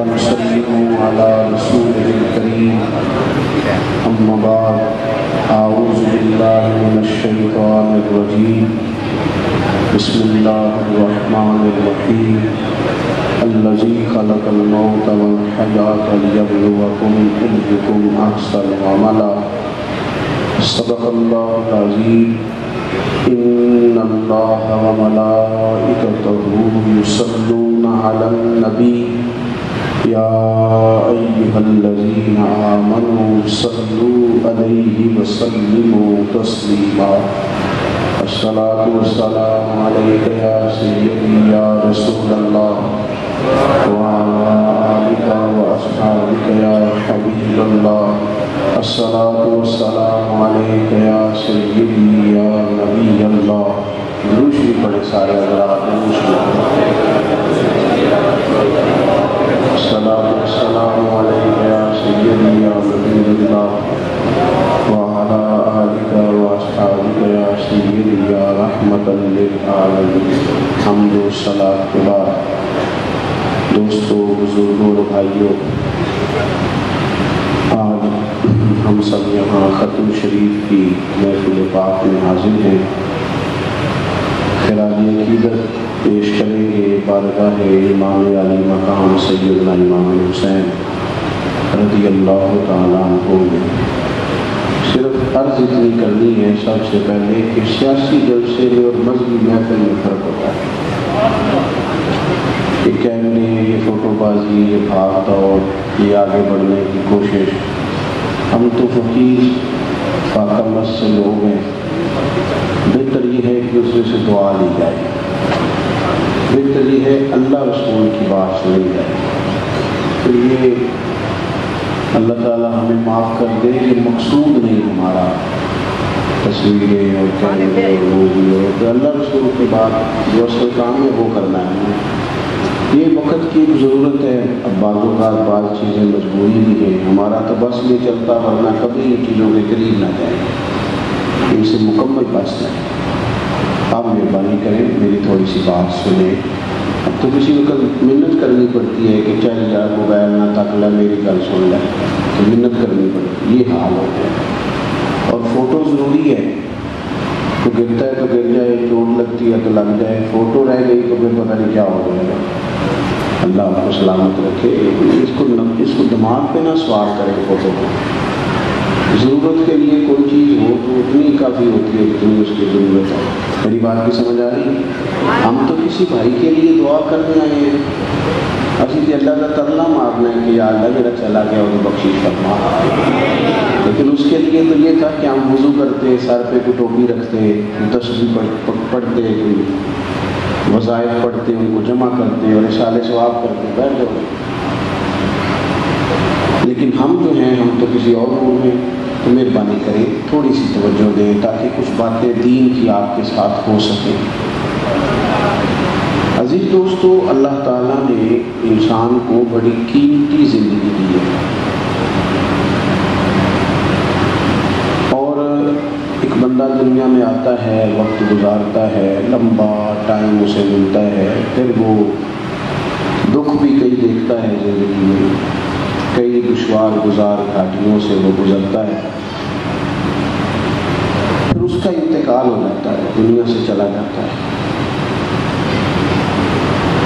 ونسلم على رسوله الكريم أما بعد أعوذ بالله من الشيطان الرجيم بسم الله الرحمن الرحيم الذي خلق الموت والحياة ليبلوكم أيكم أحسن عملا صدق الله العظيم إن الله وملائكته يصلون على النبي يا أيها الذين آمنوا صلوا عليه وسلموا تسليما الصلاة والسلام عليك يا سيدي يا رسول الله وعلى آلك وأصحابك يا حبيب الله الصلاة والسلام عليك يا سيدي يا نبي الله روشی پڑے سارے حضرات الصلاة والسلام عليك يا سيدي يا نبي الله وعلى آلك وأصحابك يا سيدي يا رحمة للعالمين حمد و صلاة کے بعد دوستو بزرگوں اور بھائیوں، آج ہم سب یہاں ختم شریف کی محفل پاک میں حاضر ہیں، خراج عقیدت پیش کریں گے بارگاہ امام علی مقام سیدنا امام حسین رضی اللہ تعالیٰ عنہ میں۔ صرف عرض اتنی کرنی ہے سب سے پہلے کہ سیاسی جلسے میں اور مذہبی محفل میں فرق ہوتا ہے۔ یہ کیمرے، یہ فوٹو بازی، یہ بھاگ دوڑ، یہ آگے بڑھنے کی کوشش، ہم تو فقیر فاقہ سے لوگ ہیں، بہتر یہ ہے کہ اس میں سے دعا لی جائے، بہتر یہ ہے اللہ رسول کی بات سنی جائے۔ تو یہ اللہ تعالیٰ ہمیں معاف کر دے، یہ مقصود نہیں ہمارا تصویریں اور کیمرے اور ویڈیو، تو اللہ رسول کی بات جو اصل کام ہے وہ کرنا ہے۔ یہ وقت کی ایک ضرورت ہے، اب بعض اوقات بعض چیزیں مجبوری بھی ہیں، ہمارا تو بس نہیں چلتا، ورنہ کبھی ان چیزوں کے قریب نہ جائیں، ان سے مکمل بس جائیں۔ آپ مہربانی کریں، میری تھوڑی سی بات سنیں۔ اب تو کسی وقت محنت کرنی پڑتی ہے کہ چل جا موبائل نہ تک لے، میری گل سن لے، تو محنت کرنی پڑتی ہے، یہ حال ہوتا ہے۔ اور فوٹو ضروری ہے، تو گرتا ہے تو گر جائے، چوٹ لگتی ہے تو لگ جائے، فوٹو رہ گئی تو پھر پتہ نہیں کیا ہو جائے گا۔ اللہ آپ کو سلامت رکھے۔ اس کو دماغ پہ نہ سوار کریں فوٹو کو، ضرورت کے لیے کوئی چیز ہو تو اتنی کافی ہوتی ہے جتنی اس کی ضرورت ہے۔ میری بات کی سمجھ آ رہی؟ ہم تو کسی بھائی کے لیے دعا کرنے آئے ہیں، اسی کہ اللہ کا ترلا مارنا ہے کہ یا اللہ میرا چلا گیا اور بخشش فرما، لیکن اس کے لیے تو یہ تھا کہ ہم وضو کرتے، سر پہ کوئی ٹوپی رکھتے، تسبیح پڑھتے، کوئی وظائف پڑھتے، ان کو جمع کرتے اور اشارے ثواب کرتے، بیٹھ جاؤ۔ لیکن ہم جو ہیں، ہم تو کسی اور روم میں، تو مہربانی کریں تھوڑی سی توجہ دیں تاکہ کچھ باتیں دین کی آپ کے ساتھ ہو سکیں۔ عزیز دوستو، اللہ تعالیٰ نے انسان کو بڑی قیمتی زندگی دی ہے، اور ایک بندہ دنیا میں آتا ہے، وقت گزارتا ہے، لمبا ٹائم اسے ملتا ہے، پھر وہ دکھ بھی کئی دیکھتا ہے زندگی میں، کئی دشوار گزار گھاٹیوں سے وہ گزرتا ہے، پھر اس کا انتقال ہو جاتا ہے، دنیا سے چلا جاتا ہے۔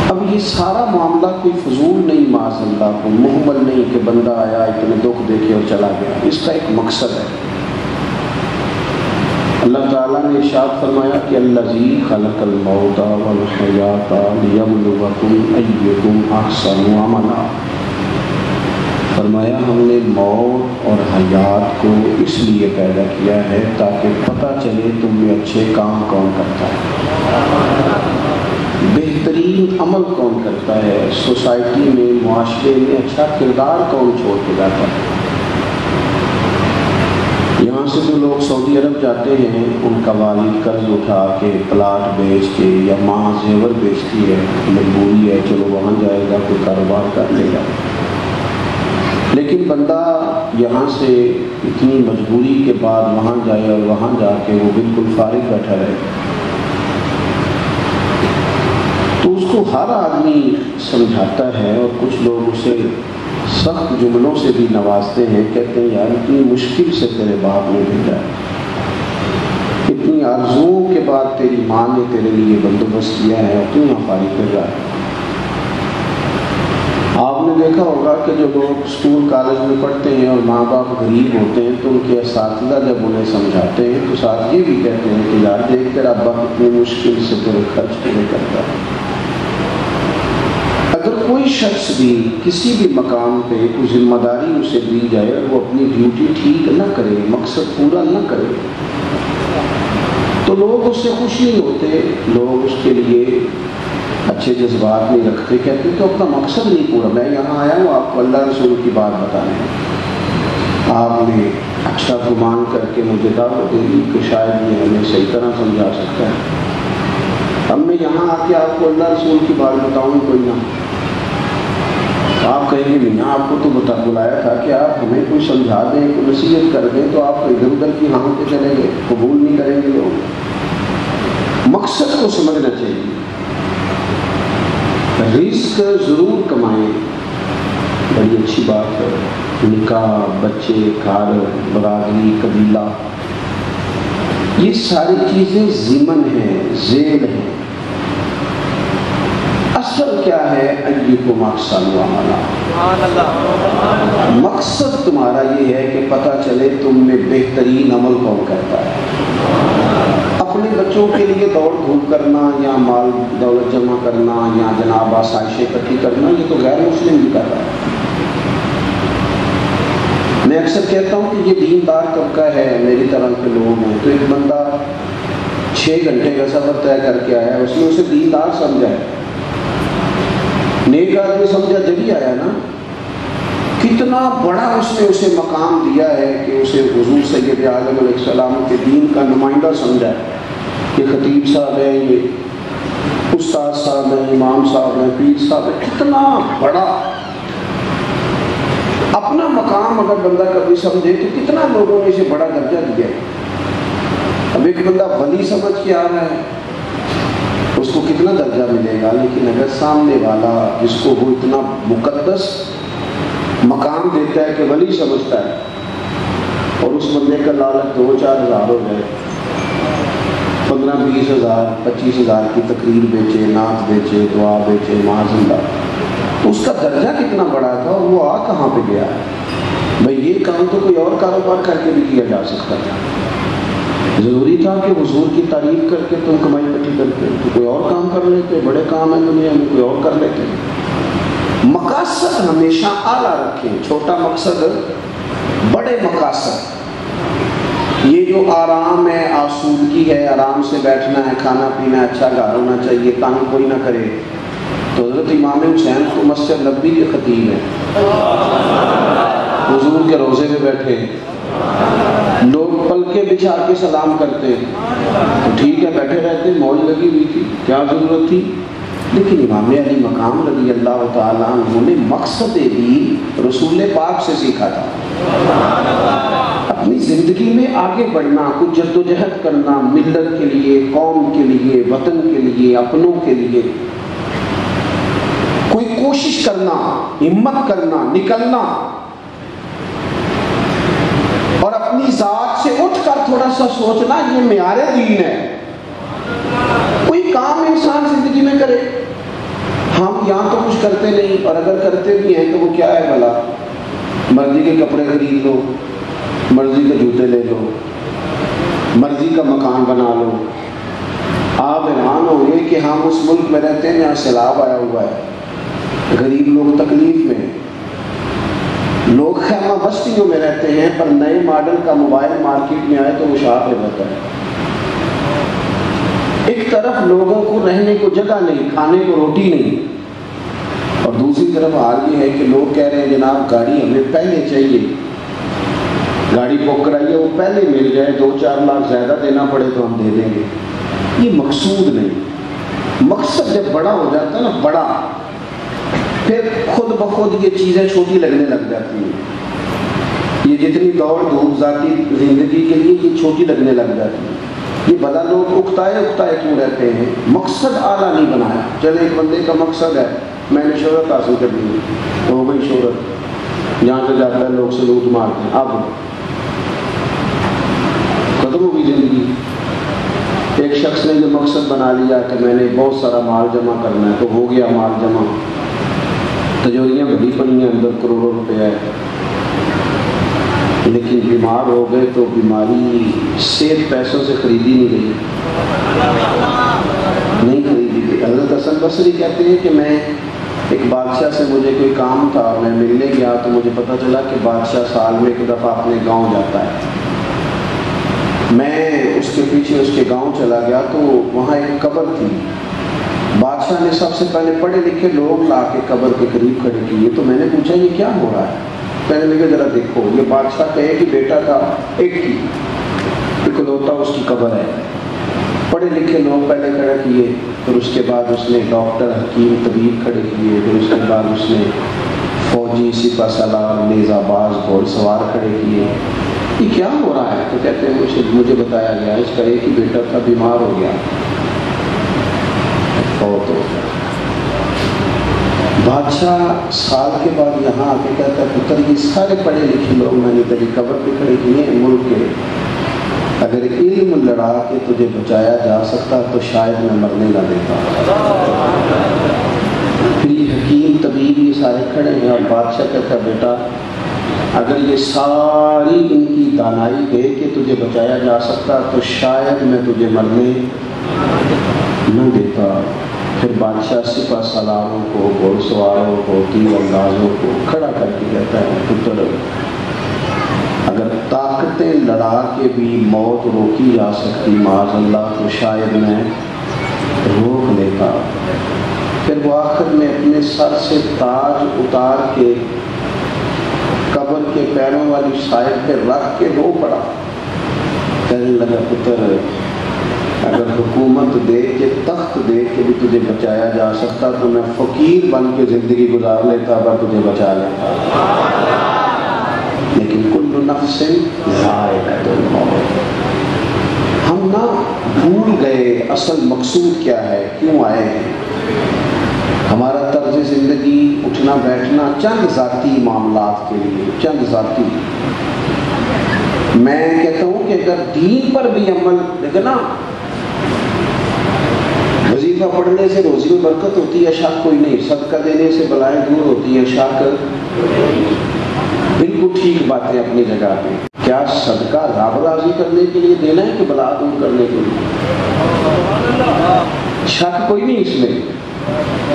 اب یہ سارا معاملہ کوئی فضول نہیں، معاذ اللہ، کو محمل نہیں کہ بندہ آیا اتنے دکھ دیکھے اور چلا گیا، اس کا ایک مقصد ہے۔ اللہ تعالیٰ نے ارشاد فرمایا کہ الذی خلق الموت والحیات لیبلوکم ایکم احسن عملا، فرمایا ہم نے موت اور حیات کو اس لیے پیدا کیا ہے تاکہ پتہ چلے تم میں اچھے کام کون کرتا ہے، بہترین عمل کون کرتا ہے، سوسائٹی میں، معاشرے میں اچھا کردار کون چھوڑ کے جاتا ہے۔ یہاں سے جو لوگ سعودی عرب جاتے ہیں، ان کا والد قرض اٹھا کے، پلاٹ بیچ کے، یا ماں زیور بیچتی ہے، مجبوری ہے، چلو وہاں جائے گا، کوئی کاروبار کر لے گا۔ لیکن بندہ یہاں سے اتنی مجبوری کے بعد وہاں جائے اور وہاں جا کے وہ بالکل فارغ بیٹھا رہے، تو اس کو کو ہر آدمی سمجھاتا ہے اور کچھ لوگ اسے سخت جملوں سے بھی نوازتے ہیں، کہتے ہیں یار اتنی مشکل سے تیرے باپ نے بھیجا ہے، اتنی آرزوؤں کے بعد تیری ماں نے تیرے لیے بندوبست کیا ہے اور تو یہاں فارغ کر رہا ہے۔ آپ نے دیکھا ہوگا کہ جو لوگ اسکول کالج میں پڑھتے ہیں اور ماں باپ غریب ہوتے ہیں تو ان کے اساتذہ جب انہیں سمجھاتے ہیں تو ساتھ یہ بھی کہتے ہیں کہ یار دیکھ تیرا ابا کتنی مشکل سے تیرے خرچ پورے کرتا ہے۔ اگر کوئی شخص بھی کسی بھی مقام پہ کوئی ذمہ داری اسے دی جائے اور وہ اپنی ڈیوٹی ٹھیک نہ کرے، مقصد پورا نہ کرے، تو لوگ اس سے خوش نہیں ہوتے، لوگ اس کے لیے اچھے جذبات نہیں رکھتے، کہتے تو اپنا مقصد نہیں پورا، میں یہاں آیا ہوں آپ کو اللہ رسول کی بات بتانے، آپ نے اچھا گمان کر کے مجھے دعوت دے دی کہ شاید یہ ہمیں صحیح طرح سمجھا سکتا ہے، اب میں یہاں آ کے آپ کو اللہ رسول کی بات بتاؤں کوئی نہ، آپ کہیں گے میاں آپ کو تو بلایا تھا کہ آپ ہمیں کوئی سمجھا دیں، کوئی نصیحت کر دیں، تو آپ ادھر ادھر کی ہاں پہ چلیں گے، قبول نہیں کریں گے لوگ۔ مقصد کو سمجھنا چاہیے، رزق ضرور کمائیں، بڑی اچھی بات ہے، نکاح، بچے، گھر، برادری، قبیلہ، یہ ساری چیزیں ضمن ہیں، ذیل ہیں، اصل کیا ہے؟ ایکم احسن عملا، مقصد تمہارا یہ ہے کہ پتہ چلے تم میں بہترین عمل کون کرتا ہے۔ اپنے بچوں کے لیے دوڑ دھوپ کرنا یا مال دولت جمع کرنا یا جناب آسائشیں اکٹھی کرنا، یہ تو غیر مسلم بھی کر رہا ہے۔ میں اکثر کہتا ہوں کہ یہ دیندار طبقہ ہے، میری طرح کے لوگ ہیں، تو ایک بندہ 6 گھنٹے کا سفر طے کر کے آیا، اس نے اسے دیندار سمجھا ہے، نیک آدمی سمجھا جب ہی آیا نا، کتنا بڑا اس نے اسے مقام دیا ہے کہ اسے حضور سید عالم علیہ السلام کے دین کا نمائندہ سمجھا ہے، یہ خطیب صاحب ہیں، یہ استاد صاحب ہیں، امام صاحب ہیں، پیر صاحب ہیں، کتنا بڑا اپنا مقام اگر بندہ کبھی سمجھے تو کتنا لوگوں نے اسے بڑا درجہ دیا ہے۔ اب ایک بندہ ولی سمجھ کے آ رہا ہے، اس کو کتنا درجہ ملے گا، لیکن اگر سامنے والا جس کو وہ اتنا مقدس مقام دیتا ہے کہ ولی سمجھتا ہے اور اس بندے کا لالچ 2-4 ہزار ہو جائے، 15-20 ہزار 25 ہزار کی تقریر بیچے، نعت بیچے، دعا بیچے، معاذ اللہ، تو اس کا درجہ کتنا بڑا تھا اور وہ آ کہاں پہ گیا ہے؟ بھئی یہ کام تو کوئی اور کاروبار کر کے بھی کیا جا سکتا تھا، ضروری تھا کہ حضور کی تعریف کر کے تم کمائی کٹھی کرتے، تو کوئی اور کام کر لیتے، بڑے کام ہیں دنیا میں کوئی اور کر لیتے۔ مقاصد ہمیشہ اعلیٰ رکھیں، چھوٹا مقصد، بڑے مقاصد۔ یہ جو آرام ہے، آسودگی ہے، آرام سے بیٹھنا ہے، کھانا پینا، اچھا گھر ہونا چاہیے، تنگ کوئی نہ کرے، تو حضرت امام حسین کو مسجد نبوی کے خطیب ہیں، حضور کے روضے میں بیٹھے، لوگ پلکے بچھا کے سلام کرتے، تو ٹھیک ہے بیٹھے رہتے، موج لگی ہوئی تھی، کیا ضرورت تھی؟ لیکن امام علی مقام رضی اللہ تعالیٰ عنہ نے مقصد دین رسول پاک سے سیکھا تھا، اپنی زندگی میں آگے بڑھنا، کچھ جد و جہد کرنا، ملت کے لیے، قوم کے لیے، وطن کے لیے، اپنوں کے لیے کوئی کوشش کرنا، ہمت کرنا، نکلنا، اور اپنی ذات سے اٹھ کر تھوڑا سا سوچنا، یہ معیار دین ہے۔ کوئی کام انسان زندگی میں کرے، ہم یہاں تو کچھ کرتے نہیں، اور اگر کرتے بھی ہیں تو وہ کیا ہے بھلا؟ مرضی کے کپڑے خرید لو، مرضی کے جوتے لے لو، مرضی کا مکان بنا لو۔ آپ حیران ہوں گے کہ ہم اس ملک میں رہتے ہیں جہاں سیلاب آیا ہوا ہے، غریب لوگ تکلیف میں، لوگ خیمہ بستیوں میں رہتے ہیں، پر نئے ماڈل کا موبائل مارکیٹ میں آئے تو وہ شاپ ہو جاتا ہے۔ ایک طرف لوگوں کو رہنے کو جگہ نہیں، کھانے کو روٹی نہیں، اور دوسری طرف حال یہ ہے کہ لوگ کہہ رہے ہیں جناب گاڑی ہمیں پہلے چاہیے، گاڑی بک کرائیے، وہ پہلے مل جائے، 2-4 لاکھ زیادہ دینا پڑے تو ہم دے دیں گے۔ یہ مقصود نہیں، مقصد جب بڑا ہو جاتا ہے نا، بڑا، پھر خود بخود یہ چیزیں چھوٹی لگنے لگ جاتی ہیں، یہ جتنی دوڑ دھوپ ذاتی زندگی کے لیے یہ چھوٹی لگنے لگ جاتی ہیں۔ یہ بلا لوگ اکتائے کیوں رہتے ہیں؟ مقصد اعلیٰ نہیں بنایا. چلے ایک بندے کا مقصد ہے میں نے شہرت حاصل کرنی ہے تو ہو گئی شہرت، جہاں سے جاتا ہے لوگ سلوٹ مارتے ہیں، اب ختم ہو گئی زندگی. ایک شخص نے جو مقصد بنا لیا کہ میں نے بہت سارا مال جمع کرنا ہے تو ہو گیا مال جمع، تجوریاں بڑی پڑی ہیں، اندر کروڑوں روپے ہے، لیکن بیمار ہو گئے تو بیماری صحت پیسوں سے خریدی نہیں گئی، نہیں خریدی گئی. حضرت حسن بصری کہتے ہیں کہ میں ایک بادشاہ سے مجھے کوئی کام تھا، میں ملنے گیا تو مجھے پتہ چلا کہ بادشاہ سال میں ایک دفعہ اپنے گاؤں جاتا ہے. میں اس کے پیچھے اس کے گاؤں چلا گیا تو وہاں ایک قبر تھی. بادشاہ نے سب سے پہلے پڑھے لکھے لوگ لا کے قبر کے قریب کھڑے کیے تو میں نے پوچھا یہ کیا ہو رہا ہے؟ کہنے لگے ذرا دیکھو، یہ بادشاہ کہے کہ بیٹا تھا ایک ہی اکلوتا اس کی قبر ہے. پڑھے لکھے لوگ پہلے کھڑے کیے، پھر اس کے بعد اس نے ڈاکٹر حکیم طبیب کھڑے کیے، پھر اس کے بعد اس نے فوجی سپہ سالار نیزہ باز گھوڑ سوار کھڑے کیے. یہ کیا ہو رہا ہے؟ تو کہتے ہیں مجھے بتایا گیا اس کا ایک ہی بیٹا تھا، بیمار ہو گیا، فوت ہو گیا. بادشاہ سال کے بعد یہاں آ کے کہتا ہے پتر یہ سارے پڑھے لکھے لوگ میں نے تیری قبر پہ کھڑے کیے ہیں ملک کے، اگر علم لڑا کے تجھے بچایا جا سکتا تو شاید میں مرنے نہ دیتا. پھر یہ حکیم طبیب یہ سارے کھڑے ہیں اور بادشاہ کہتا ہے بیٹا اگر یہ ساری ان کی دانائی دے کہ تجھے بچایا جا سکتا تو شاید میں تجھے مرنے نہ دیتا. پھر بادشاہ سپہ سالاروں کو، گھوڑ سواروں کو، تیر اندازوں کو کھڑا کر کے کہتا ہے پتر اگر طاقتیں لڑا کے بھی موت روکی جا سکتی معاذ اللہ تو شاید میں روک لیتا. پھر وہ آخر میں اپنے سر سے تاج اتار کے قبر کے پیروں والی سائڈ پہ رکھ کے رو پڑا. کہنے لگا پتر اگر حکومت دے کے تخت دے کے بھی تجھے بچایا جا سکتا تو میں فقیر بن کے زندگی گزار لیتا پر تجھے بچا لیتا. لیکن کل نفس ذائقۃ الموت. ہم نہ بھول گئے اصل مقصود کیا ہے، کیوں آئے ہیں. ہمارا طرز زندگی اٹھنا بیٹھنا چند ذاتی معاملات کے لیے، چند ذاتی. میں کہتا ہوں کہ اگر دین پر بھی عمل دیکھیں نا، وظیفہ پڑھنے سے روزی میں برکت ہوتی ہے شک کوئی نہیں، صدقہ دینے سے بلائیں دور ہوتی ہے شک بالکل ٹھیک باتیں اپنی جگہ پہ. کیا صدقہ رب راضی کرنے کے لیے دینا ہے کہ بلا دور کرنے کے لیے؟ شک کوئی نہیں اس میں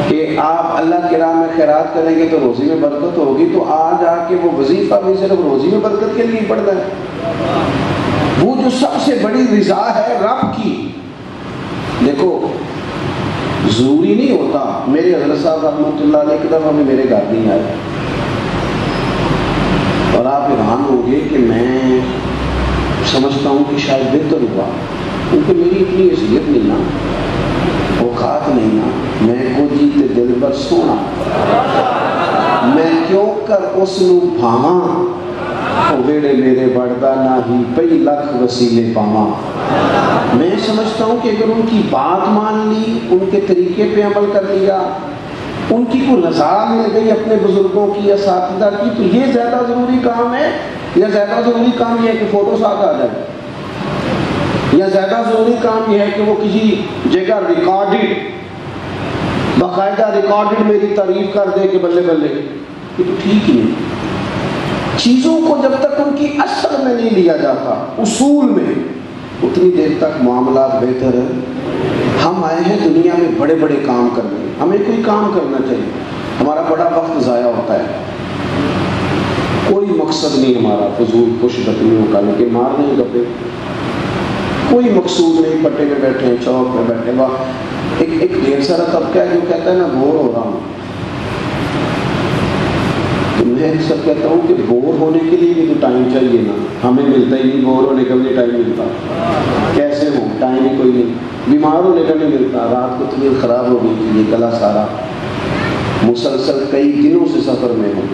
کہ آپ اللہ کی راہ میں خیرات کریں گے تو روزی میں برکت ہوگی، تو آج آ کے وہ وظیفہ بھی صرف روزی میں برکت کے لیے پڑھنا ہے. وہ جو سب سے بڑی رضا ہے رب کی. دیکھو ضروری نہیں ہوتا. میرے حضرت صاحب رحمۃ اللہ علیہ کی طرف ہمیں میرے گھر نہیں آئے اور آپ حیران ہوں گے کہ میں سمجھتا ہوں کہ شاید بہتر ہوا، کیونکہ میری اتنی حیثیت نہیں نا، اوقات نہیں نا. میں کو جیتے دل بر سونا میں کیوں کر اس نو بھاواں او ویڑے میرے بڑھدا نہ ہی پئی لکھ وسیلے پاواں. میں سمجھتا ہوں کہ اگر ان کی بات مان لی، ان کے طریقے پہ عمل کر لیا، ان کی کوئی رضا مل گئی اپنے بزرگوں کی، اساتذہ کی، تو یہ زیادہ ضروری کام ہے یا زیادہ ضروری کام یہ ہے کہ فوٹو ساتھ آ جائے، یا زیادہ ضروری کام یہ ہے کہ وہ کسی جگہ ریکارڈڈ باقاعدہ ریکارڈڈ میری تعریف کر دے کہ بلے بلے. یہ تو ٹھیک ہی نہیں. چیزوں کو جب تک ان کی اثر میں نہیں لیا جاتا، اصول میں، اتنی دیر تک معاملات بہتر ہے. ہم آئے ہیں دنیا میں بڑے بڑے کام کرنے، ہمیں کوئی کام کرنا چاہیے. ہمارا بڑا وقت ضائع ہوتا ہے، کوئی مقصد نہیں ہمارا فضول خوش بطنیوں کا، لیکن مار نہیں گپے. کوئی مقصود نہیں، پٹے میں بیٹھے ہیں، چوک میں بیٹھے. ایک ڈھیر سارا طبقہ ہے جو کہتا ہے میں بور ہو رہا ہوں. تو میں اکثر کہتا ہوں کہ بور ہونے کے لیے بھی تو ٹائم چاہیے نا. ہمیں ملتا ہی نہیں، بور ہونے کا بھی ٹائم ملتا. کیسے ہو، ٹائم ہی کوئی نہیں. بیمار ہونے کا نہیں ملتا. رات کو طبیعت خراب ہو گئی تھی، یہ گلا سارا مسلسل کئی دنوں سے سفر میں ہوں.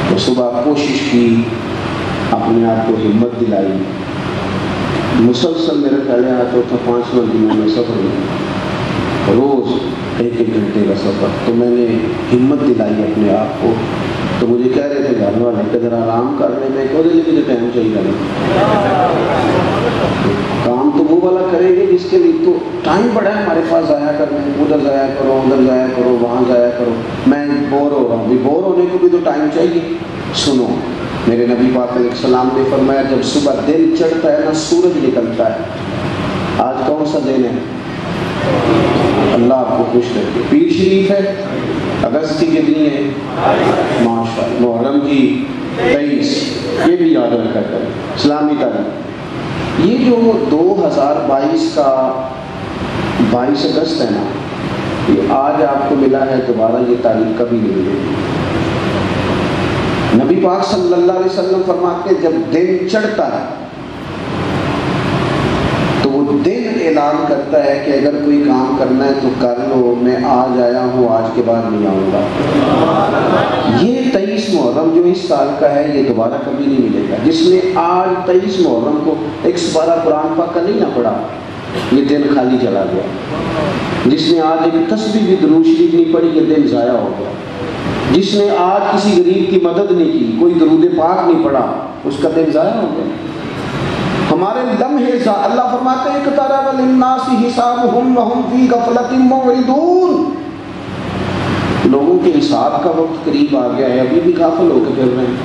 تو صبح کوشش کی، اپنے آپ کو ہمت دلائی مسلسل میرے پہلے آتا تھا 5 دنوں میں سفر میں، روز 1 گھنٹے کا سفر. تو میں نے ہمت دلائی اپنے آپ کو. تو مجھے کہہ رہے تھے گھر والے کہ ذرا آرام کر لیں. میں کہہ رہے ٹائم چاہیے کام تو وہ والا کریں گے جس کے لیے تو ٹائم بڑا ہے ہمارے پاس ضائع کرنے. ادھر ضائع کرو، ادھر ضائع کرو، وہاں ضائع کرو. میں بور ہو رہا ہوں، بور ہونے کو بھی تو ٹائم چاہیے. سنو، میرے نبی پاک علیہ السلام نے فرمایا جب صبح دن چڑھتا ہے نا، سورج نکلتا ہے. آج کون سا دن ہے؟ اللہ آپ کو خوش رکھے. پیر شریف ہے، اگست کی کتنی ہے؟ ماشاء اللہ. محرم کی 23. یہ بھی یاد رکھا کریں اسلامی تاریخ. یہ جو 2022 کا 22 اگست ہے نا، یہ آج آپ کو ملا ہے، دوبارہ یہ تاریخ کبھی نہیں ملے گی. نبی پاک صلی اللہ علیہ وسلم فرماتے ہیں جب دن چڑھتا ہے تو وہ دن اعلان کرتا ہے کہ اگر کوئی کام کرنا ہے تو کر لو، میں آج آیا ہوں، آج کے بعد نہیں آؤں گا. یہ 23 محرم جو اس سال کا ہے یہ دوبارہ کبھی نہیں ملے گا. جس نے آج 23 محرم کو ایک سپارہ قرآن پاک کا نہیں نہ پڑھا، یہ دن خالی چلا گیا. جس نے آج ایک تسبیح بھی درود شریف نہیں پڑھی، یہ دن ضائع ہو گیا. جس نے آج کسی غریب کی مدد نہیں کی، کوئی درود پاک نہیں پڑھا، اس کا دن ضائع ہو گیا. ہمارے لمحے اللہ فرماتے ہیں اقترب للناس حسابهم وهم فی غفلۃ معرضون. لوگوں کے حساب کا وقت قریب آ گیا ہے، ابھی بھی غافل ہو کے پھر رہے ہیں.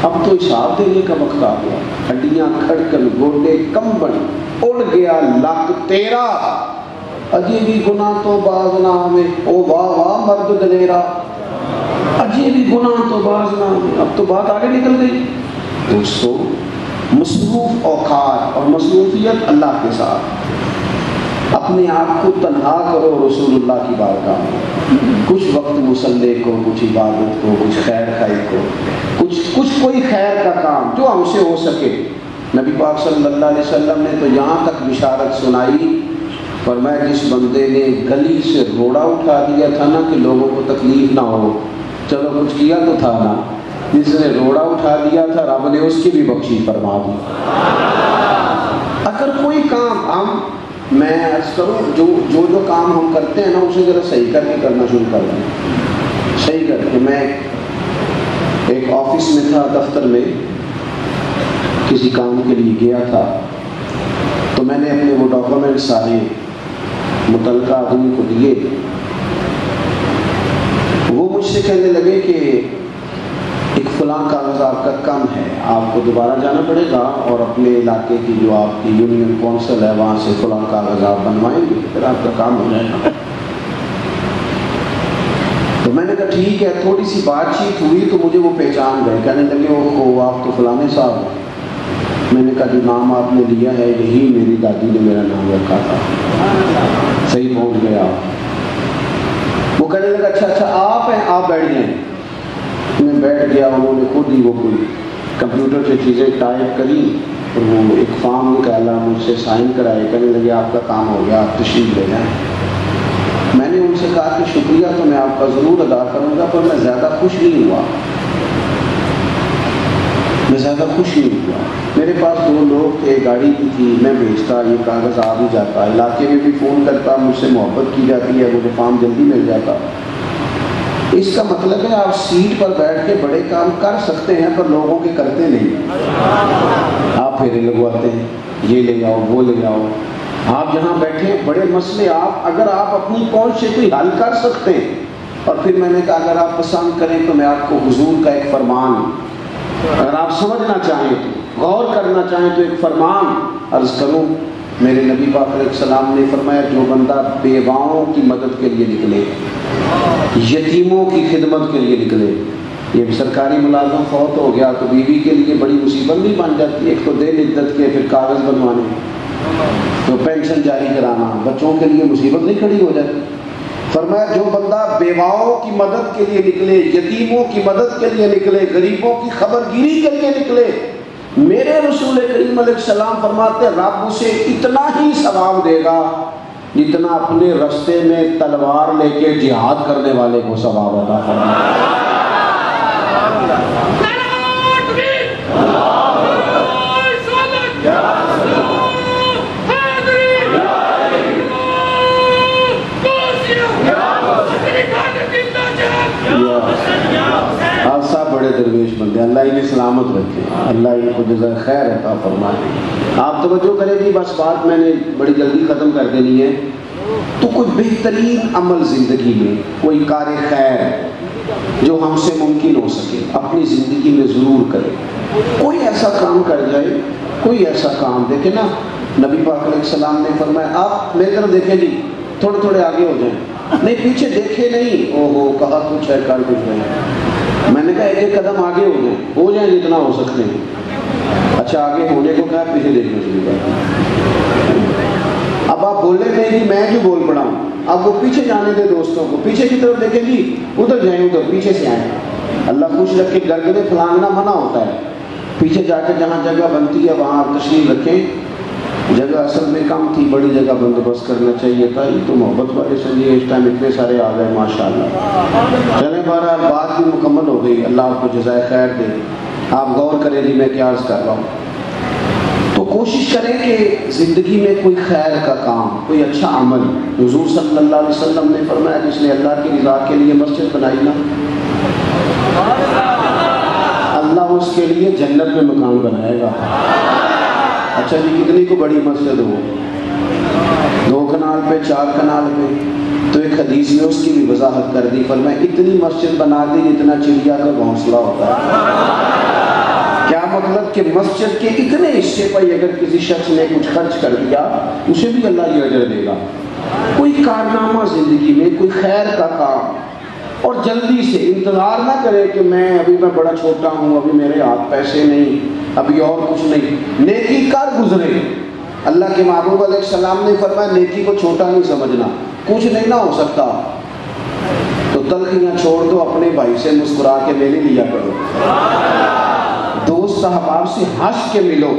اب تو حساب دینے کا وقت آ گیا. ہڈیاں کھڑکن، گوڈے کمبن، اڑ گیا لک تیرا، اجے بھی گناہ تو باز نہ آوے، او واہ واہ مرد دلیرا. اجے بھی گناہ تو باز نہ آوے. اب تو بات آگے نکل گئی. دوستو، مصروف اوقات اور مصروفیت اللہ کے ساتھ. اپنے آپ کو تنہا کرو رسول اللہ کی بارگاہ میں. کچھ وقت مصلی کو، کچھ عبادت کو، کچھ خیر خائی کو، کچھ کوئی خیر کا کام جو ہم سے ہو سکے. نبی پاک صلی اللہ علیہ وسلم نے تو یہاں تک بشارت سنائی، فرمایا جس بندے نے گلی سے روڑا اٹھا دیا تھا نا کہ لوگوں کو تکلیف نہ ہو، چلو کچھ کیا تو تھا نا. جس نے روڑا اٹھا دیا تھا رب نے اس کی بھی بخشش فرما دی. اگر کوئی کام میں عرض کروں جو کام ہم کرتے ہیں نا اسے ذرا صحیح کر کے کرنا شروع کر دیں. صحیح کر کے. میں ایک آفس میں تھا، دفتر میں کسی کام کے لیے گیا تھا. تو میں نے اپنے وہ ڈاکومنٹ سارے متعلقہ آدمی کو دیے. وہ مجھ سے کہنے لگے کہ ایک فلاں کاغذ آپ کا کم ہے، آپ کو دوبارہ جانا پڑے گا اور اپنے علاقے کی جو آپ کی یونین کونسل ہے وہاں سے فلاں کاغذ آپ بنوائیں گے، پھر آپ کا کام ہو جائے گا. تو میں نے کہا ٹھیک ہے. تھوڑی سی بات چیت ہوئی تو مجھے وہ پہچان گئے. کہنے لگے وہ آپ تو فلانے صاحب ہیں. میں نے کہا جو نام آپ نے لیا ہے یہی میری دادی نے میرا نام رکھا تھا. صحیح پہنچ گیا. وہ کہنے لگا اچھا آپ ہیں، آپ بیٹھ جائیں. میں بیٹھ گیا. انہوں نے خود ہی وہ کوئی کمپیوٹر سے چیزیں ٹائپ کری اور وہ ایک فارم نکالا، مجھ سے سائن کرائے. کہنے لگے آپ کا کام ہو گیا، آپ تشریف لے جائیں. میں نے ان سے کہا کہ شکریہ تو میں آپ کا ضرور ادا کروں گا، پر میں زیادہ خوش نہیں ہوا. میرے پاس 2 لوگ تھے، گاڑی بھی تھی، میں بھیجتا، یہ کاغذ آ بھی جاتا، علاقے میں بھی فون کرتا، مجھ سے محبت کی جاتی ہے، مجھے فارم جلدی مل جاتا. اس کا مطلب ہے آپ سیٹ پر بیٹھ کے بڑے کام کر سکتے ہیں پر لوگوں کے کرتے نہیں. آپ پھیرے لگواتے ہیں، یہ لے آؤ وہ لے آؤ. آپ جہاں بیٹھے بڑے مسئلے اگر آپ اپنی پہنچ سے کوئی حل کر سکتے ہیں. اور پھر میں نے کہا اگر آپ پسند کریں تو میں آپ کو حضور کا ایک فرمان، اگر آپ سمجھنا چاہیں تو غور کرنا چاہیں تو ایک فرمان عرض کروں. میرے نبی پاک علیہ السلام نے فرمایا جو بندہ بیواؤں کی مدد کے لیے نکلے، یتیموں کی خدمت کے لیے نکلے. یہ سرکاری ملازم فوت ہو گیا تو بیوی کے لیے بڑی مصیبت نہیں بن جاتی؟ ایک تو دین عدت کے، پھر کاغذ بنوانے، تو پینشن جاری کرانا، بچوں کے لیے مصیبت نہیں کھڑی ہو جاتی. فرمایا جو بندہ بیواؤں کی مدد کے لیے نکلے، یتیموں کی مدد کے لیے نکلے، غریبوں کی خبرگیری کے لیے نکلے، میرے رسول کریم علیہ السلام فرماتے رب اسے اتنا ہی ثواب دے گا جتنا اپنے رستے میں تلوار لے کے جہاد کرنے والے کو ثواب عطا فرمائے. بڑے درویش بندے، اللہ انہیں سلامت رکھے، اللہ ان کو جزائے خیر عطا فرمائے۔ آپ توجہ کریں جی، بس بات میں نے بڑی جلدی ختم کر دینی ہے۔ تو کوئی بہترین عمل زندگی میں، کوئی کار خیر جو ہم سے ممکن ہو سکے اپنی زندگی میں ضرور کرے۔ کوئی ایسا کام کر جائے، کوئی ایسا کام دیکھیں نا، نبی پاک علیہ السلام نے فرمایا آپ میری طرف دیکھیں جی، تھوڑے تھوڑے آگے ہو جائیں، نہیں پیچھے دیکھے نہیں، اوہو کہا کچھ ہے کر کچھ نہیں۔ میں نے کہا ایک قدم آگے ہو جائیں جتنا ہو سکتے ہیں۔ اچھا آگے ہونے کو کہا، پیچھے دیکھنا شروع کر۔ اب آپ بولے نہیں جی میں جو بول پڑا ہوں، اب وہ پیچھے جانے دے دوستوں کو، پیچھے کی طرف دیکھیں جی، ادھر جائیں ادھر، پیچھے سے آئیں۔ اللہ خوش رکھے، گردنے پھلانگنا منع ہوتا ہے، پیچھے جا کے جہاں جگہ بنتی ہے وہاں تشریف رکھیں۔ جگہ اصل میں کم تھی، بڑی جگہ بندوبست کرنا چاہیے تھا، یہ تو محبت والے سنجھے اس ٹائم اتنے سارے آ گئے ماشاءاللہ۔ چلیں بہرحال بات بھی مکمل ہو گئی، اللہ آپ کو جزائے خیر دے۔ آپ غور کریں جی میں کیا عرض کر رہا ہوں۔ تو کوشش کریں کہ زندگی میں کوئی خیر کا کام، کوئی اچھا عمل، حضور صلی اللہ علیہ وسلم نے فرمایا جس نے اللہ کی رضا کے لیے مسجد بنائی نا، اللہ اس کے لیے جنت میں مکان بنائے گا۔ اچھا جی کتنی کو بڑی مسجد ہو، 2 کنال پہ 4 کنال پہ، تو ایک حدیث میں اس کی بھی وضاحت کر دی، فرمایا اتنی مسجد بنا دی جتنا چڑیا کا گھونسلہ ہوتا ہے۔ کیا مطلب کہ مسجد کے اتنے حصے پر اگر کسی شخص نے کچھ خرچ کر دیا اسے بھی اللہ یہ اجر دے گا۔ کوئی کارنامہ زندگی میں، کوئی خیر کا کام، اور جلدی سے انتظار نہ کرے کہ ابھی میں بڑا چھوٹا ہوں، ابھی میرے ہاتھ پیسے نہیں، ابھی اور کچھ نہیں، نیکی کر گزرے۔ اللہ کے محبوب علیہ السلام نے فرمایا نیکی کو چھوٹا نہیں سمجھنا، کچھ نہیں نہ ہو سکتا تو تلخیاں چھوڑ دو، اپنے بھائی سے مسکرا کے میلے لیا کرو، دوست احباب سے ہنس کے ملو،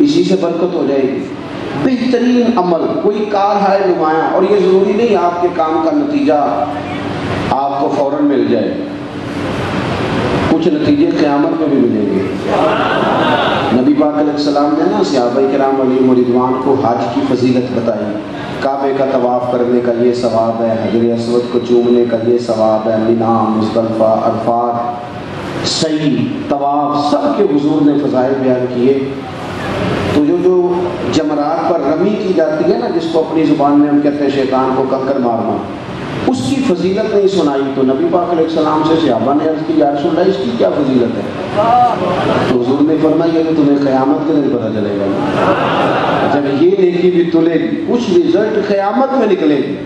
اسی سے برکت ہو جائے گی۔ بہترین عمل، کوئی کار ہے نمایاں، اور یہ ضروری نہیں آپ کے کام کا نتیجہ آپ کو فوراً مل جائے، کچھ نتیجے قیامت میں بھی ملیں گے۔ نبی پاک علیہ السلام نے نا صحابہ کرام علیہم رضوان کو حج کی فضیلت بتائی، کعبے کا طواف کرنے کا یہ ثواب ہے، حجر اسود کو چومنے کا یہ ثواب ہے، مینا، مزدلفہ، عرفات، سعی، طواف، سب کے حضور نے فضائل بیان کیے۔ تو جو جمرات پر رمی کی جاتی ہے نا، جس کو اپنی زبان میں ہم کہتے ہیں شیطان کو کنکر مارنا، اس کی فضیلت نہیں سنائی، تو نبی پاک علیہ السلام سے صحابہ نے عرض کی یا رسول اللہ اس کی کیا فضیلت ہے؟ تو حضور نے فرمایا کہ تمہیں قیامت کے دن پتہ چلے گا، جب یہ نیکی بھی تلے گی، کچھ رزلٹ قیامت میں نکلے گی۔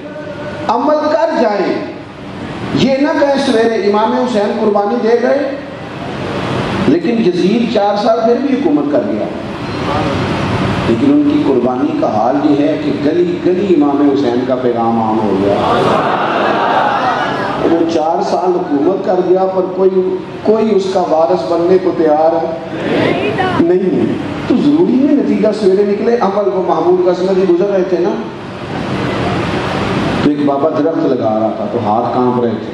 عمل کر جائیں، یہ نہ کہیں سویرے امام حسین قربانی دے گئے لیکن یزید 4 سال پھر بھی حکومت کر گیا، لیکن ان کی قربانی کا حال یہ ہے کہ گلی گلی امام حسین کا پیغام عام ہو گیا۔ وہ 4 سال حکومت کر گیا پر کوئی اس کا وارث بننے کو تیار نہیں ہے۔ تو ضروری نہیں نتیجہ سویرے نکلے۔ عمل کو محمود غزنوی گزر رہے تھے نا، تو ایک بابا درخت لگا رہا تھا تو ہاتھ کانپ رہے تھے،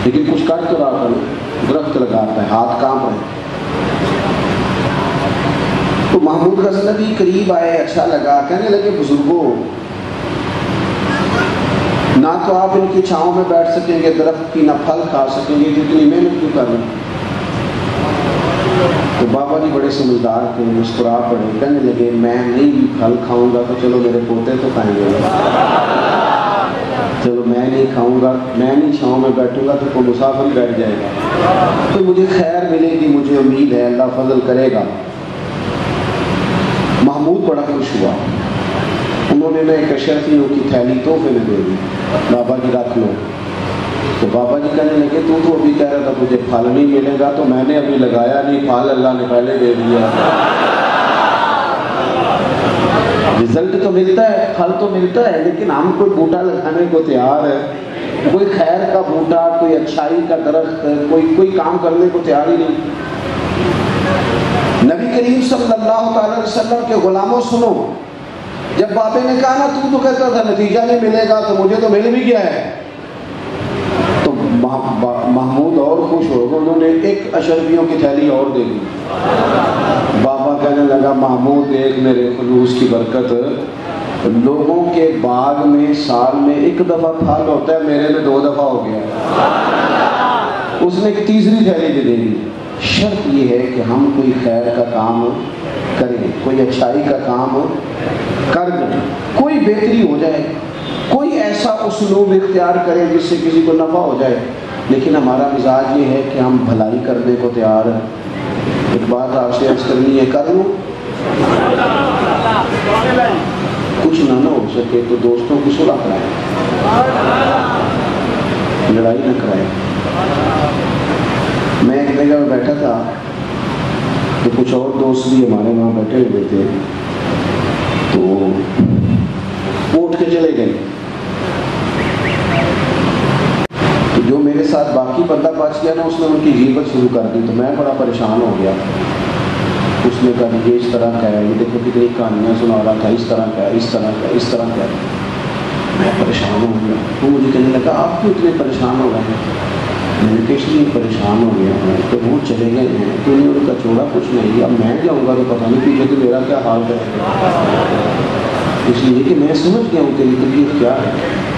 لیکن کچھ کر تو رہا تھا نا، درخت لگاتا ہے ہاتھ کانپ رہے تھے۔ تو محمود غزنوی قریب آئے، اچھا لگا، کہنے لگے بزرگوں نہ تو آپ ان کی چھاؤں میں بیٹھ سکیں گے، درخت کی نہ پھل کھا سکیں گے، اتنی محنت کیوں کر رہے ہیں؟ تو بابا جی بڑے سمجھدار تھے، مسکرا پڑے، کہنے لگے میں نہیں بھی پھل کھاؤں گا تو چلو میرے پوتے تو کھائیں گے، چلو میں نہیں کھاؤں گا، میں نہیں چھاؤں میں بیٹھوں گا تو کوئی مسافر بیٹھ جائے گا، تو مجھے خیر ملے گی، مجھے امید ہے اللہ فضل کرے گا۔ محمود بڑا خوش ہوا، انہوں نے ایک اشرفیوں کی تھیلی تحفے میں دے دی، بابا جی رکھ لو۔ تو بابا جی کہنے لگے تو ابھی کہہ رہا تھا مجھے پھل نہیں ملے گا، تو میں نے ابھی لگایا نہیں، پھل اللہ نے پہلے دے دیا۔ رزلٹ تو ملتا ہے، پھل تو ملتا ہے، لیکن ہم کوئی بوٹا لگانے کو تیار ہے، کوئی خیر کا بوٹا، کوئی اچھائی کا درخت، کوئی کام کرنے کو تیار ہی نہیں۔ نبی کریم صلی اللہ تعالی وسلم کے غلاموں سنو، جب بابے نے کہا نا تو کہتا تھا نتیجہ نہیں ملے گا، تو مجھے تو مل بھی گیا ہے، تو محمود اور خوش ہو گئے، انہوں نے ایک اشرفیوں کی تھیلی اور دے دی۔ بابا کہنے لگا محمود ایک میرے خلوص کی برکت، لوگوں کے باغ میں سال میں 1 دفعہ پھل ہوتا ہے، میرے میں 2 دفعہ ہو گیا۔ اس نے ایک تیسری تھیلی بھی دے دی، شرط یہ ہے کہ ہم کوئی خیر کا کام کریں، کوئی اچھائی کا کام کر دیں، کوئی بہتری ہو جائے، کوئی ایسا اسلوب اختیار کریں جس سے کسی کو نفع ہو جائے، لیکن ہمارا مزاج یہ ہے کہ ہم بھلائی کرنے کو تیار ہیں۔ ایک بات آپ سے عرض کرنی ہے، کر لوں، کچھ نہ ہو سکے تو دوستوں کی صلح کرائیں، لڑائی نہ کرائیں۔ میں ایک جگہ میں بیٹھا تھا تو کچھ اور دوست بھی ہمارے وہاں بیٹھے ہوئے تھے، تو وہ اٹھ کے چلے گئے، تو جو میرے ساتھ باقی بندہ بچ گیا نا، اس نے ان کی غیبت شروع کر دی، تو میں بڑا پریشان ہو گیا۔ اس نے کہا یہ اس طرح کا ہے، یہ دیکھو کتنی کہانیاں سنا رہا تھا، اس طرح کا، اس طرح کا، اس طرح کا۔ میں پریشان ہو گیا، وہ مجھے کہنے لگا آپ کیوں اتنے پریشان ہو رہے ہیں؟ میں نے کہا اس لیے پریشان ہو گیا ہوں تو وہ چلے گئے ہیں، تو انہیں ان کا چھوڑا کچھ نہیں، اب میں جاؤں گا تو پتہ نہیں پیچھے تو میرا کیا حال کرے گا، اس لیے کہ میں سمجھ گیا ہوں تیری طبیعت کیا ہے۔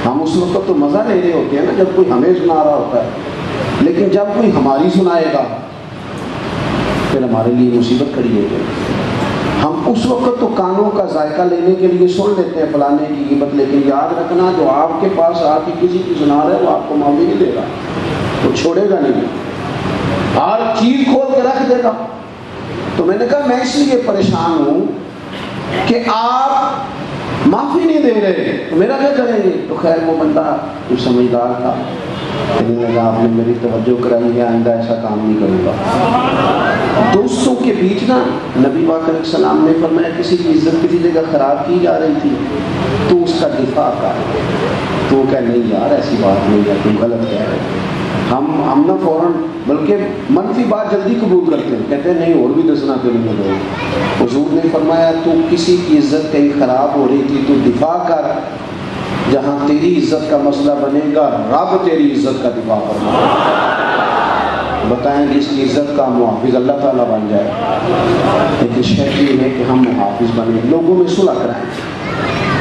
ہم اس وقت تو مزہ لے رہے ہوتے ہیں نا جب کوئی ہمیں سنا رہا ہوتا ہے، لیکن جب کوئی ہماری سنائے گا پھر ہمارے لیے مصیبت کھڑی ہو جائے گی۔ ہم اس وقت تو کانوں کا ذائقہ لینے کے لیے سن لیتے ہیں فلانے کی غیبت، لیکن یاد رکھنا جو آپ کے پاس آ کے کسی کی سنا رہا ہے وہ آپ کو معافی نہیں دے گا، وہ چھوڑے گا نہیں، ہر چیز کھول کے رکھ دے گا۔ تو میں نے کہا میں اس لیے پریشان ہوں کہ آپ معافی نہیں دے رہے، تو میرا کیا کریں گے؟ تو خیر وہ بندہ جو سمجھدار تھا کہنے لگا آپ نے میری توجہ کرائی ہے، آئندہ ایسا کام نہیں کروں گا۔ دوستوں کے بیچ نا نبی پاک علیہ السلام نے فرمایا کسی کی عزت کسی جگہ خراب کی جا رہی تھی تو اس کا دفاع کر، تو وہ کہ نہیں یار ایسی بات نہیں ہے، تم غلط کہہ رہے ہو۔ ہم نہ فوراً بلکہ منفی بات جلدی قبول کرتے ہیں، کہتے ہیں نہیں اور بھی دسنا کے لیے دو۔ حضور نے فرمایا تو کسی کی عزت کہیں خراب ہو رہی تھی تو دفاع کر، جہاں تیری عزت کا مسئلہ بنے گا رب تیری عزت کا دفاع فرمائے گا۔ بتائیں کہ اس کی عزت کا محافظ اللہ تعالیٰ بن جائے، لیکن شرط یہ ہے کہ ہم محافظ بنیں، لوگوں میں صلح کرائیں،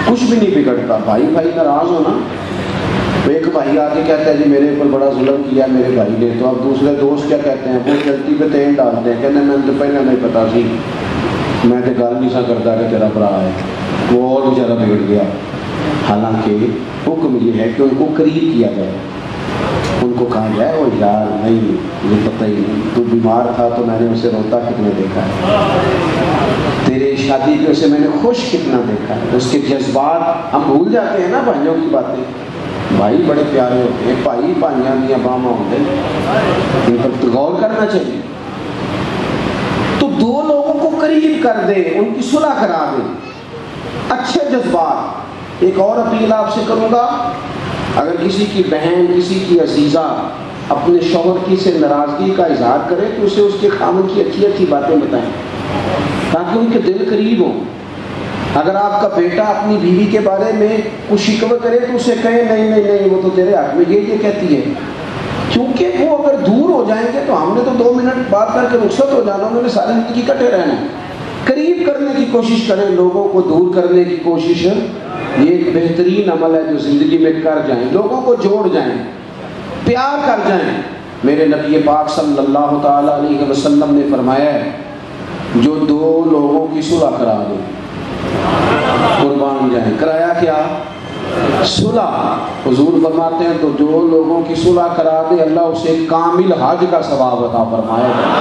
کچھ بھی نہیں بگڑتا۔ بھائی ناراض ہو نا، ایک بھائی آ کے کہتا ہے جی میرے اوپر بڑا ظلم کیا میرے بھائی نے، تو اب دوسرے دوست کیا کہتے ہیں، وہ چلتی پہ تیل ڈالتے ہیں، کہتے ہیں میں تو پہلے نہیں پتا سی، میں تو گل نہیں سا کرتا کہ تیرا بھرا ہے، وہ اور بیچارہ بگڑ گیا۔ حالانکہ حکم یہ ہے کہ ان کو قریب کیا جائے، ان کو کہا جائے وہ یار نہیں مجھے پتہ ہی نہیں، تو بیمار تھا تو میں نے اسے روتا کتنا دیکھا ہے، تیرے شادی پہ اسے میں نے خوش کتنا دیکھا ہے، اس کے جذبات ہم بھول جاتے ہیں نا بھائیوں کی باتیں۔ بھائی بڑے پیارے ہوتے ہیں، بھائی بھائیاں دیا باما ہوتے ہیں، ان پر غور کرنا چاہیے۔ تو دو لوگوں کو قریب کر دے، ان کی صلح کرا دے، اچھے جذبات۔ ایک اور اپیل آپ سے کروں گا، اگر کسی کی بہن کسی کی عزیزہ اپنے شوہر کی سے ناراضگی کا اظہار کرے تو اسے اس کے خامن کی اچھی اچھی باتیں بتائیں تاکہ ان کے دل قریب ہوں۔ اگر آپ کا بیٹا اپنی بیوی کے بارے میں کچھ شکوہ کرے تو اسے کہیں نہیں نہیں نہیں وہ تو تیرے حق میں یہ کہتی ہے، کیونکہ وہ اگر دور ہو جائیں گے تو ہم نے تو 2 منٹ بات کر کے رخصت ہو جانا، انہوں نے ساری زندگی کٹے رہنا۔ قریب کرنے کی کوشش کریں، لوگوں کو دور کرنے کی کوشش، یہ ایک بہترین عمل ہے جو زندگی میں کر جائیں، لوگوں کو جوڑ جائیں، پیار کر جائیں۔ میرے نبی پاک صلی اللہ تعالیٰ علیہ وسلم نے فرمایا ہے جو 2 لوگوں کی صلح کرا دے قربان جائیں۔ کرایا کیا؟ صلح۔ حضور فرماتے ہیں تو جو لوگوں کی صلح کرا دے اللہ اسے کامل حج کا ثواب عطا فرمائے گا،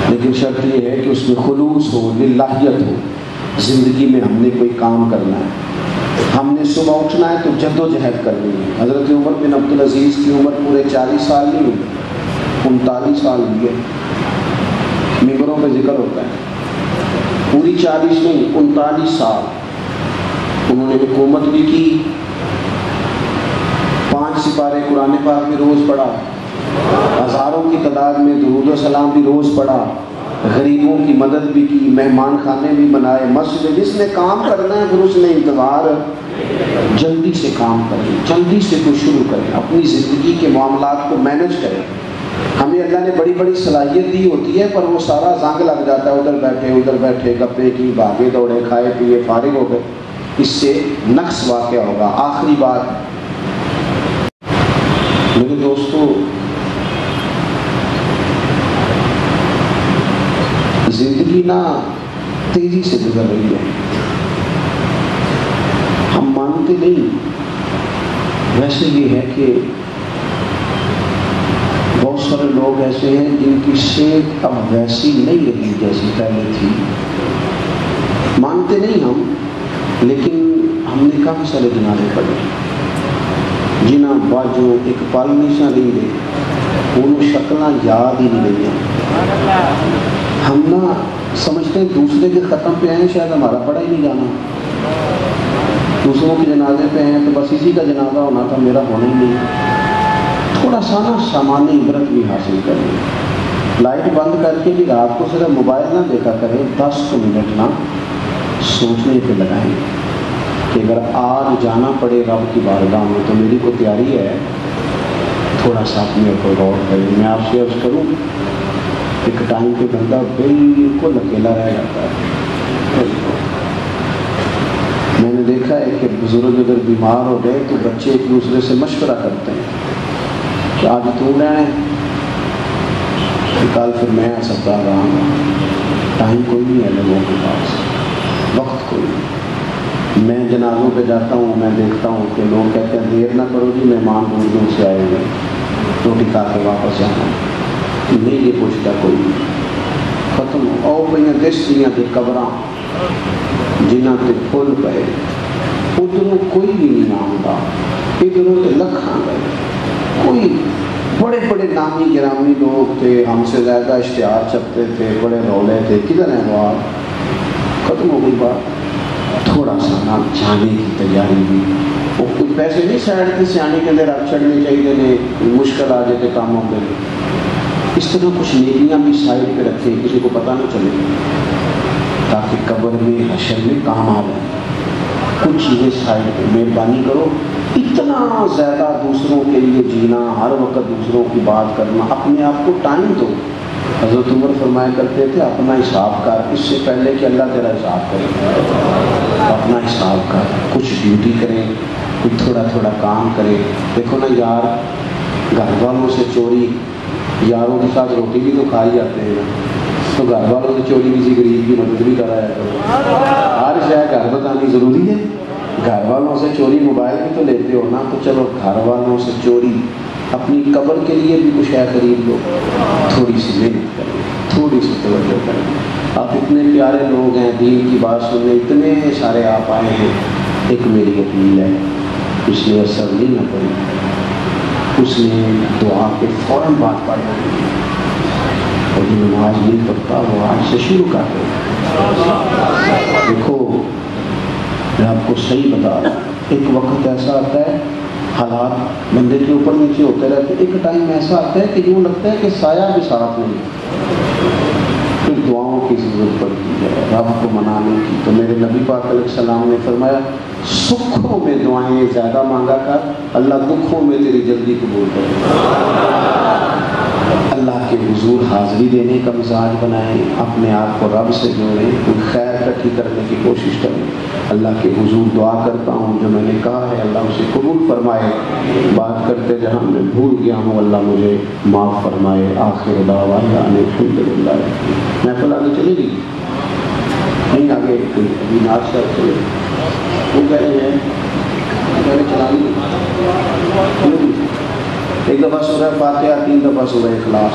لیکن شرط یہ ہے کہ اس میں خلوص ہو، للہیت ہو۔ زندگی میں ہم نے کوئی کام کرنا ہے، ہم نے صبح اٹھنا ہے تو جد و جہد کرنی ہے۔ حضرت عمر بن عبدالعزیز کی عمر پورے 40 سال نہیں ہوئی، 39 سال ہوئی ہے، ممبروں پہ ذکر ہوتا ہے، پوری 40 نہیں 39 سال انہوں نے حکومت بھی کی، 5 سپارے قرآن پاک بھی روز پڑھا، ہزاروں کی تعداد میں درود و سلام بھی روز پڑھا، غریبوں کی مدد بھی کی، مہمان خانے بھی بنائے، مسجد جس نے کام کرنا ہے پھر اس نے انتظار جلدی سے کام کریں، جلدی سے کوئی شروع کریں، اپنی زندگی کے معاملات کو مینج کریں۔ ہمیں اللہ نے بڑی بڑی صلاحیت دی ہوتی ہے پر وہ سارا زنگ لگ جاتا ہے، ادھر بیٹھے گپے کی، بھاگے دوڑے، کھائے پیے فارغ ہو گئے، اس سے نقص واقع ہوگا۔ آخری بات میرے دوستو، زندگی نا تیزی سے گزر رہی ہے، ہم مانتے نہیں. ویسے یہ ہے کہ بہت سارے لوگ ایسے ہیں جن کی صحت اب ویسی نہیں رہی جیسی پہلے تھی. مانتے نہیں ہم، لیکن ہم نے کافی سارے جنازے پڑھے جنہ باجوں ایک پل نہیں سا رہی گئے، انہوں شکلاں یاد ہی نہیں رہی. ہم نہ سمجھتے ہیں دوسرے کے ختم پہ ہیں، شاید ہمارا پڑھا ہی نہیں جانا. دوسروں کے جنازے پہ ہیں تو بس اسی کا جنازہ ہونا تھا، میرا ہونا ہی نہیں. تھوڑا سا نا سامانی عبرت بھی حاصل کریں. لائٹ بند کر کے بھی رات کو صرف موبائل نہ دیکھا کرے، 10 منٹ نہ سوچنے پہ لگائیں کہ اگر آج جانا پڑے رب کی بارگاہ میں تو میری کو تیاری ہے. تھوڑا سا اپنے اوپر غور کریں. میں آپ سے عرض کروں، ایک ٹائم پہ بندہ بالکل اکیلا رہ جاتا ہے. میں نے دیکھا ہے کہ بزرگ اگر بیمار ہو گئے تو بچے ایک دوسرے سے مشورہ کرتے ہیں کہ آج تو رہے کہ کل پھر میں سکتا رہا ہوں. ٹائم کوئی نہیں ہے لوگوں کے پاس، وقت کوئی نہیں. میں جنازوں پہ جاتا ہوں، میں دیکھتا ہوں کہ لوگ کہتے ہیں دیر نہ کرو جی، مہمان دور دور سے آئے ہوئے، روٹی کھا کے واپس جانا. نہیں یہ پوچھتا کوئی نہیں. ختم ہو اور پہ دسیاں کے قبراں جنہ تے پھول پے، ادھروں کوئی بھی نہیں آؤں، ادھروں تے لکھاں گئے. کوئی بڑے بڑے نامی گرامی لوگ تھے، ہم سے زیادہ اشتہار چھپتے تھے، بڑے رولے تھے، کدھر ہیں وہ آپ؟ ختم ہو گئی بات. تھوڑا سا نا جانے کی تیاری بھی، وہ کچھ پیسے نہیں سائڈ کے سیانے کے اندر رکھ چڑھنے چاہیے نے، مشکل آ جاتے کاموں پہ. اس طرح کچھ نیکیاں بھی سائڈ پہ رکھے، کسی کو پتہ نہ چلے، تاکہ قبر میں حشر میں کام آ جائے. کچھ چیزیں سائڈ پہ. مہربانی کرو، اتنا زیادہ دوسروں کے لیے جینا، ہر وقت دوسروں کی بات کرنا، اپنے آپ کو ٹائم دو. حضرت عمر فرمایا کرتے تھے اپنا حساب کر، اس سے پہلے کہ اللہ تیرا حساب کرے. اپنا حساب کر، کچھ ڈیوٹی کرے، کچھ تھوڑا تھوڑا کام کرے. دیکھو نا یار، گھر والوں سے چوری، یاروں کے ساتھ روٹی بھی تو کھائی جاتے ہیں، تو گھر والوں سے چوری کسی غریب کی مدد بھی کرایا کرو. ہر شاید گھر بتانی ضروری ہے. گھر والوں سے چوری، موبائل بھی تو لیتے ہو نا، تو چلو گھر والوں سے چوری. اپنی قبر کے لیے بھی کچھ ہے خرید لو. تھوڑی سی محنت کریں، تھوڑی سی توجہ کریں. آپ اتنے پیارے لوگ ہیں، دین کی بات سننے اتنے سارے آپ آئے ہیں. ایک میری اپیل ہے، اس نے اثر نہیں نہ پڑی، اس نے دعا کے فوراً بات پڑھ رہی ہے. اور جو نماز نہیں پڑھتا وہ آج سے شروع کر دے. دیکھو میں آپ کو صحیح بتا رہا ہوں، ایک وقت ایسا آتا ہے حالات بندے کے اوپر نیچے ہوتے رہتے. ایک ٹائم ایسا آتا ہے کہ یوں لگتا ہے کہ سایہ بھی ساتھ نہیں. پھر دعاؤں کی ضرورت پڑتی ہے رب کو منانے کی. تو میرے نبی پاک علیہ السلام نے فرمایا سکھوں میں دعائیں زیادہ مانگا کر، اللہ دکھوں میں تیری جلدی قبول کرے. اللہ کے حضور حاضری دینے کا مزاج بنائیں، اپنے آپ کو رب سے جوڑیں، کوئی خیر اکٹھی کرنے کی کوشش کریں. اللہ کے حضور دعا کرتا ہوں جو میں نے کہا ہے اللہ اسے قبول فرمائے. بات کرتے جہاں میں بھول گیا ہوں اللہ مجھے معاف فرمائے. آخر دعوانا ان الحمدللہ. محفل آگے چلے گی نہیں؟ آگے کوئی ابھی ناز کر چلے وہ کہہ رہے ہیں چلا ایک دفعہ سورہ فاتحہ، 3 دفعہ سورہ اخلاص.